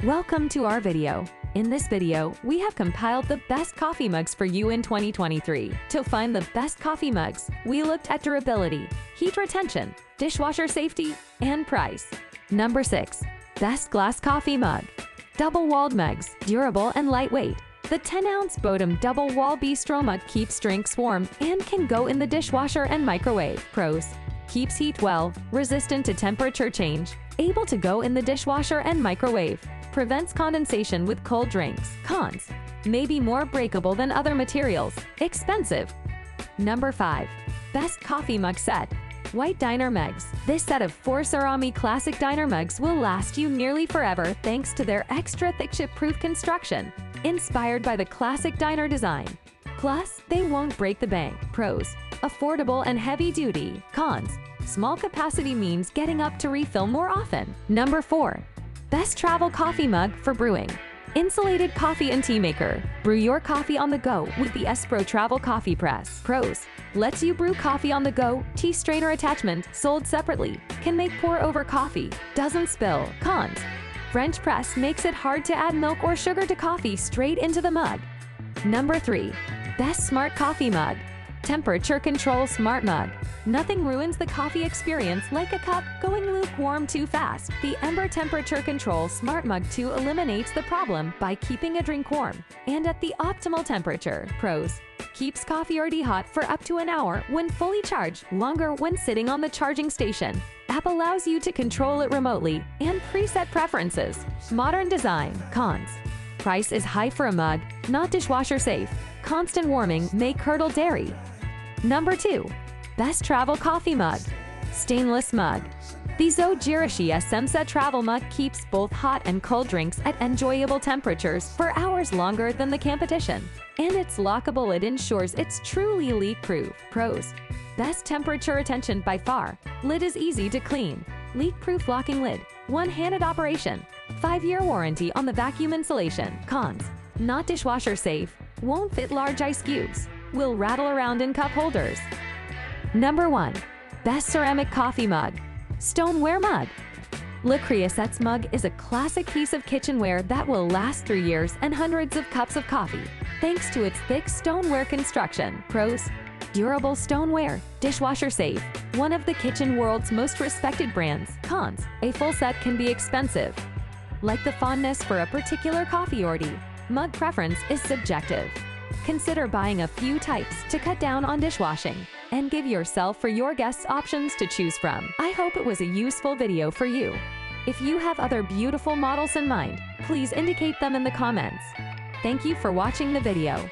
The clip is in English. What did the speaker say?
Welcome to our video. In this video, we have compiled the best coffee mugs for you in 2023. To find the best coffee mugs, we looked at durability, heat retention, dishwasher safety, and price. Number 6. Best glass coffee mug. Double-walled mugs, durable and lightweight. The 10-ounce Bodum double-wall bistro mug keeps drinks warm and can go in the dishwasher and microwave. Pros: keeps heat well, resistant to temperature change, able to go in the dishwasher and microwave, prevents condensation with cold drinks. Cons: may be more breakable than other materials, expensive. Number 5. Best coffee mug set. White diner mugs. This set of 4 Cerami classic diner mugs will last you nearly forever thanks to their extra thick chip-proof construction, inspired by the classic diner design. Plus, they won't break the bank. Pros: affordable and heavy-duty. Cons: small capacity means getting up to refill more often. Number 4. Best travel coffee mug for brewing. Insulated coffee and tea maker. Brew your coffee on the go with the Espro Travel Coffee Press. Pros: lets you brew coffee on the go, tea strainer attachment, sold separately, can make pour-over coffee, doesn't spill. Cons: French press makes it hard to add milk or sugar to coffee straight into the mug. Number 3. Best smart coffee mug. Temperature control smart mug. Nothing ruins the coffee experience like a cup going lukewarm too fast. The Ember Temperature Control Smart Mug 2 eliminates the problem by keeping a drink warm and at the optimal temperature. Pros: keeps coffee or tea hot for up to an hour when fully charged, longer when sitting on the charging station. App allows you to control it remotely and preset preferences. Modern design. Cons: price is high for a mug, not dishwasher safe. Constant warming may curdle dairy. Number 2. Best travel coffee mug. Stainless mug. The Zojirashi SM-Set travel mug keeps both hot and cold drinks at enjoyable temperatures for hours longer than the competition. And its lockable lid ensures it's truly leak-proof. Pros: best temperature retention by far. Lid is easy to clean. Leak-proof locking lid. One-handed operation. 5-year warranty on the vacuum insulation. Cons: not dishwasher safe. Won't fit large ice cubes. Will rattle around in cup holders. Number 1. Best ceramic coffee mug. Stoneware mug. Le Creuset's mug is a classic piece of kitchenware that will last 3 years and hundreds of cups of coffee, thanks to its thick stoneware construction. Pros: durable stoneware, dishwasher safe, one of the kitchen world's most respected brands. Cons: a full set can be expensive. Like the fondness for a particular coffee or tea, mug preference is subjective. Consider buying a few types to cut down on dishwashing and give yourself or your guests options to choose from. I hope it was a useful video for you. If you have other beautiful models in mind, please indicate them in the comments. Thank you for watching the video.